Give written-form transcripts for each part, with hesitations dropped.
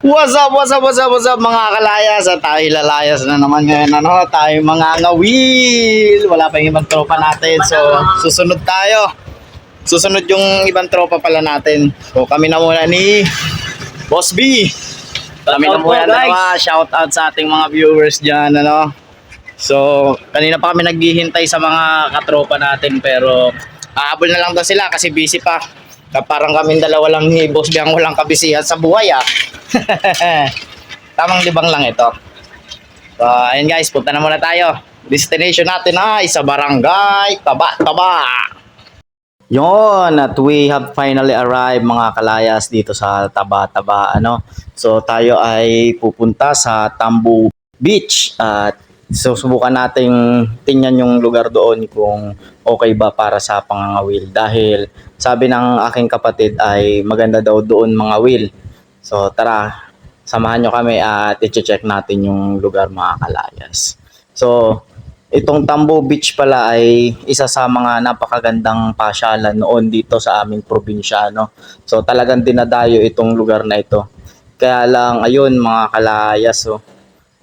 What's up mga kalayas? At tayo lalayas na naman ngayon. Tayo mga ngawil. Wala pa yung ibang tropa natin. So, susunod tayo. Susunod yung ibang tropa pala natin. So, kami na muna ni Boss B. Kami na muna dalawa. Shout out sa ating mga viewers dyan. So, kanina pa kami naghihintay sa mga katropa natin. Pero, aabol na lang daw sila kasi busy pa. Parang kaming dalawa lang ni Boss B ang walang kabisihan sa buhay Tamang libang lang ito. So, ayun guys, punta na muna tayo. Destination natin ay sa Barangay Taba-Taba. Yon, at we have finally arrived mga kalayas dito sa Taba-Taba. So tayo ay pupunta sa Tambu Beach at susubukan nating tingnan yung lugar doon kung okay ba para sa pangangawil dahil sabi ng aking kapatid ay maganda daw doon mga will. So tara, samahan nyo kami at i-check natin yung lugar mga kalayas. So itong Tambu Beach pala ay isa sa mga napakagandang pasyalan noon dito sa aming probinsya. So talagang dinadayo itong lugar na ito. Kaya lang ayun mga kalayas,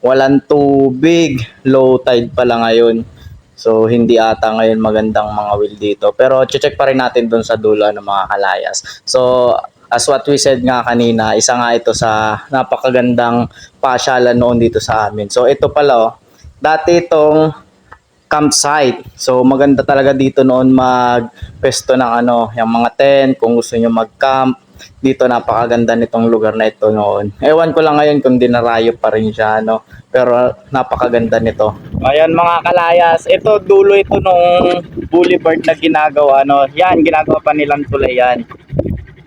walang tubig, low tide pala ngayon. So hindi ata ngayon magandang mga will dito. Pero check pa rin natin doon sa dulo ng mga kalayas. So as what we said nga kanina, isa nga ito sa napakagandang pasyalan noon dito sa amin. So ito pala dati itong campsite. So maganda talaga dito noon magpesto ng yung mga tent kung gusto niyo mag-camp. Dito napakaganda nitong lugar na ito noon. Ewan ko lang ngayon kung dinarayo pa rin siya pero napakaganda nito. Ayan mga kalayas, ito dulo ito nung boulevard na ginagawa Yan, ginagawa pa nilang tulay yan.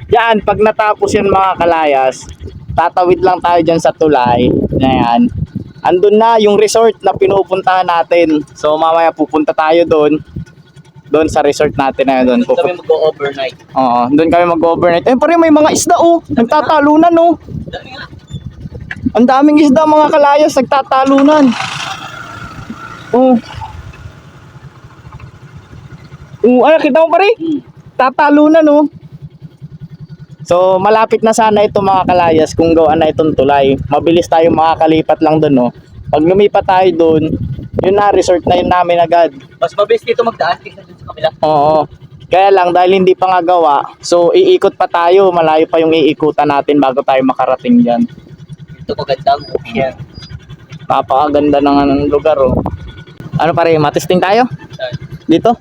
Yan, pag natapos yan mga kalayas, tatawid lang tayo dyan sa tulay. Yan. Andun na yung resort na pinupuntahan natin. So mamaya pupunta tayo doon sa resort natin na doon. Doon kami mag-overnight. Oo, doon kami mag-overnight. Eh, pare may mga isda nagtatalunan Dami nga. Ang daming isda mga kalayas nagtatalunan. Ay, kita mo pare? Tatalunan So malapit na sana ito mga kalayas kung gawaan na itong tulay. Mabilis tayo makakalipat lang doon Pag lumipat tayo doon, yun na resort na yun namin agad. Mas mabilis dito magdaan kaysa dun sa kabila. Oo. Kaya lang dahil hindi pa nga gawa, so iikot pa tayo, malayo pa yung iikutan natin bago tayo makarating diyan. Ito magandang yan. Napakaganda ng lugar Ano pare, matesting tayo? Dito?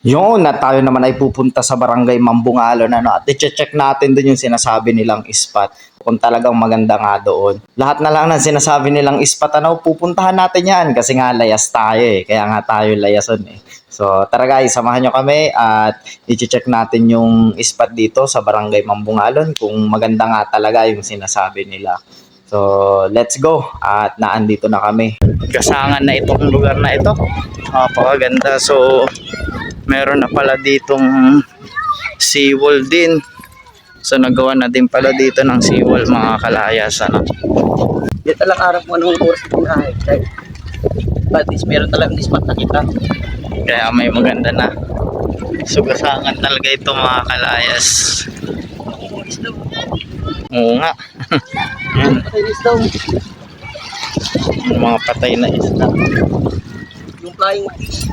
Yun, at tayo naman ay pupunta sa Barangay Mambungalon at i-check natin doon yung sinasabi nilang spot kung talagang maganda nga doon. Lahat na lang ng sinasabi nilang spot pupuntahan natin yan kasi nga layas tayo kaya nga tayo layason So tara guys, samahan nyo kami at i-check natin yung spot dito sa Barangay Mambungalon kung maganda nga talaga yung sinasabi nila. So let's go at naandito na kami. Gasangan na itong lugar na ito. Napakaganda. So meron na pala ditong seawall din. So nagawa na din pala dito ng seawall mga kalayas Dito lang harap mo anong oras mo na But is meron talagang spot na kita. Kaya may maganda na. So gasangan talaga ito mga kalayas. Oo nga. Yan. Yung mga patay na isda. Yung flying fish.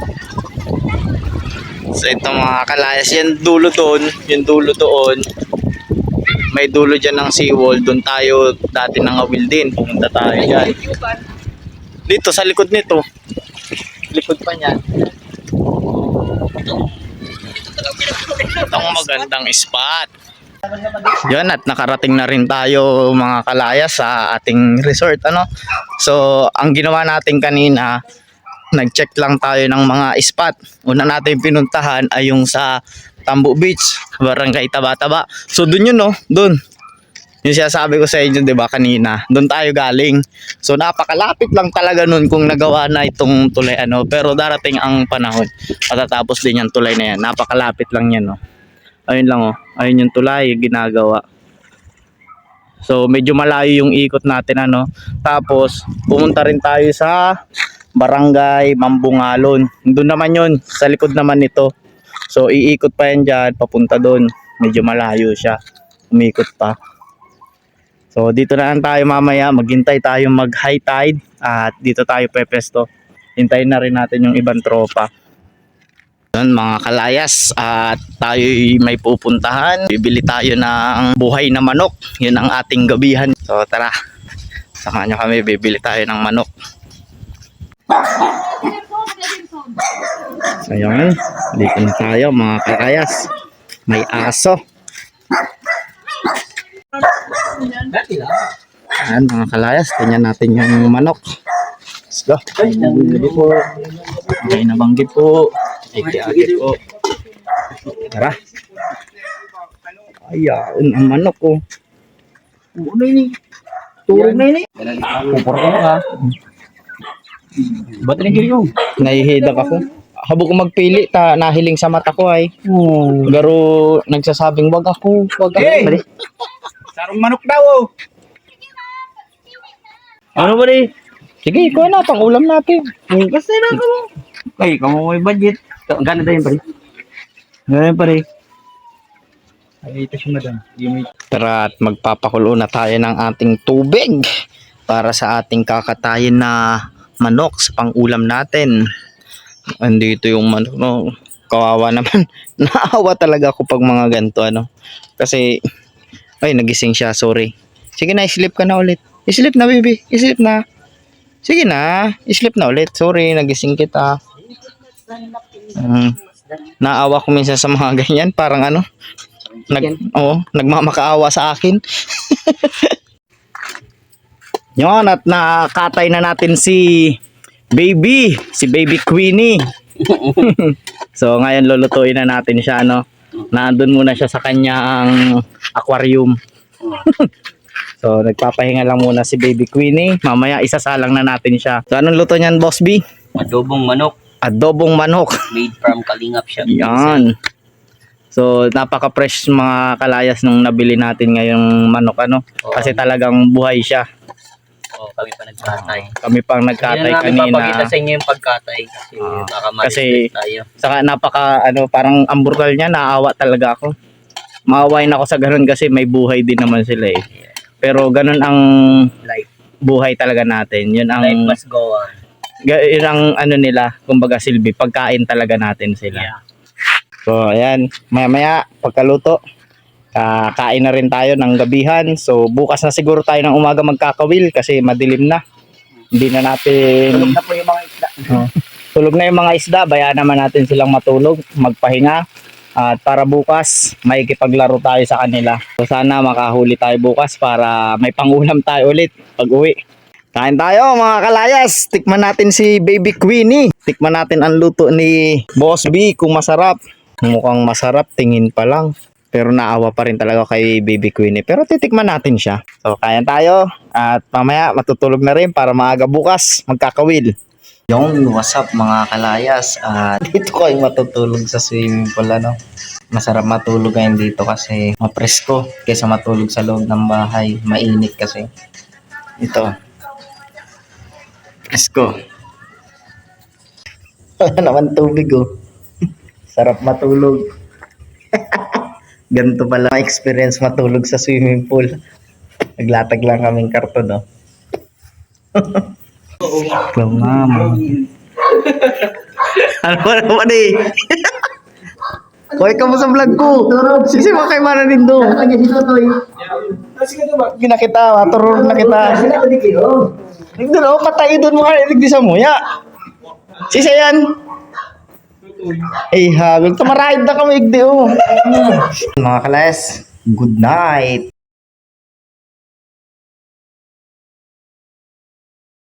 So ito mga kalayas, yung dulo doon, may dulo dyan ng seawall, doon tayo dati nangawil din, pumunta tayo dyan. Dito sa likod nito, likod pa niyan. Itong magandang spot. Yan, at nakarating na rin tayo mga kalayas sa ating resort So ang ginawa natin kanina, nag-check lang tayo ng mga spot. Una natin pinuntahan ay yung sa Tambu Beach, Barangay Taba-Taba. So doon yun doon. Yung sinasabi ko sa inyo 'di ba kanina, doon tayo galing. So napakalapit lang talaga noon kung nagawa na itong tulay pero darating ang panahon, matatapos din yung tulay na yan. Napakalapit lang yan Ayun lang ayun yung tulay ginagawa. So medyo malayo yung ikot natin Tapos pumunta rin tayo sa Barangay Mambungalon. Doon naman yun, sa likod naman nito. So iikot pa yan dyan, papunta doon. Medyo malayo siya. Umikot pa. So dito na lang tayo mamaya, maghintay tayo mag high tide at dito tayo pepesto. Hintayin na rin natin yung ibang tropa. Yun mga kalayas, at tayo may pupuntahan. Bibili tayo ng buhay na manok. Yun ang ating gabihan. So tara, samahan nyo kami, bibili tayo ng manok. So yun, dito na tayo mga kalayas. May aso. Ayan mga kalayas, tingnan natin yung manok. Let's go. Ay, nabili po. Ay, nabanggit po. Ay, kiagit po. Tara. Ayan, ang manok ko. Ano yun? Turog na yun eh. Pupura ka. Ba't rin kayo? Nahihidag ako. Habo ko magpili, nahiling sa mata ko ay. Garo nagsasabing wag ako. Wag ako. Hey! Bali. Sarong manok daw oh. Ano ba rin? Sige, ikaw na, pang ulam natin. Basta na ako. Ay, kung may budget. Gano'n tayo pare? Gano'n pare? Ay, ito si madam. Tara at magpapakulo na tayo ng ating tubig para sa ating kakatayin na manok sa pang-ulam natin. Andito yung manok, no? Kawawa naman. Naawa talaga ako pag mga ganito, ano? Kasi, ay, nagising siya, sorry. Sige na, islip ka na ulit. Islip na, baby. Islip na. Sige na, islip na ulit. Sorry, nagising kita. Naawa ko minsan sa mga ganyan, parang ano? Nagmamakaawa sa akin. Yun, at nakatay na natin si Baby Queenie. So ngayon lulutuin na natin siya, no. Nandun muna siya sa kanyang aquarium. So nagpapahinga lang muna si Baby Queenie. Mamaya isasalang na natin siya. So anong luto niyan, Boss B? Adobong manok. Adobong manok. Made from Kalingap siya. Yan. So napaka-fresh mga kalayas nung nabili natin ngayong manok, ano. Kasi talagang buhay siya. Oh, kami pa nagkatay. Kami pang nagkatay Kaya namin papakita kanina. sa inyo yung pagkatay kasi Kasi tayo. saka napaka ano, parang amburkal niya, naawa talaga ako. Maawain ako sa ganun kasi may buhay din naman sila eh. Pero ganun ang Life. buhay talaga natin. Yun ang Life must go on. yun ang ano nila, kumbaga silbi, pagkain talaga natin sila. Yeah. So ayan, maya pagkaluto, kain na rin tayo ng gabihan. So bukas na siguro tayo ng umaga magkakawil kasi madilim na. Hindi na natin Tulog na po yung mga isda. tulog na yung mga isda, bayaan naman natin silang matulog, magpahinga. At para bukas, may ikipaglaro tayo sa kanila. So sana makahuli tayo bukas para may pangulam tayo ulit pag uwi. Kain tayo mga kalayas. Tikman natin si Baby Queenie. Tikman natin ang luto ni Boss B kung masarap. Mukhang masarap, tingin pa lang. Pero naawa pa rin talaga kay Baby Queenie. Pero titikman natin siya. So kain tayo. At mamaya matutulog na rin para maaga bukas magkakawil. Yung what's up mga kalayas. Dito kayo matutulog sa swimming pool, ano. Masarap matulog ngayon dito kasi mapresko kaysa matulog sa loob ng bahay. Mainit kasi. Ito. Presko. Wala naman tubig, oh. Sarap matulog. Ganito pala experience matulog sa swimming pool. Naglatag lang kaming karton, oh. Ikaw nga, ano ba naman eh? Hoy, ka mo sa vlog ko. Sisi mo kay Mana Nindo. Ginakita, maturog na kita. Doon ako, patay doon mga ilig di sa muya. Sisi yan. Eh, hagod. Tamarahid na kami igdi, oh. Mga kalas, good night.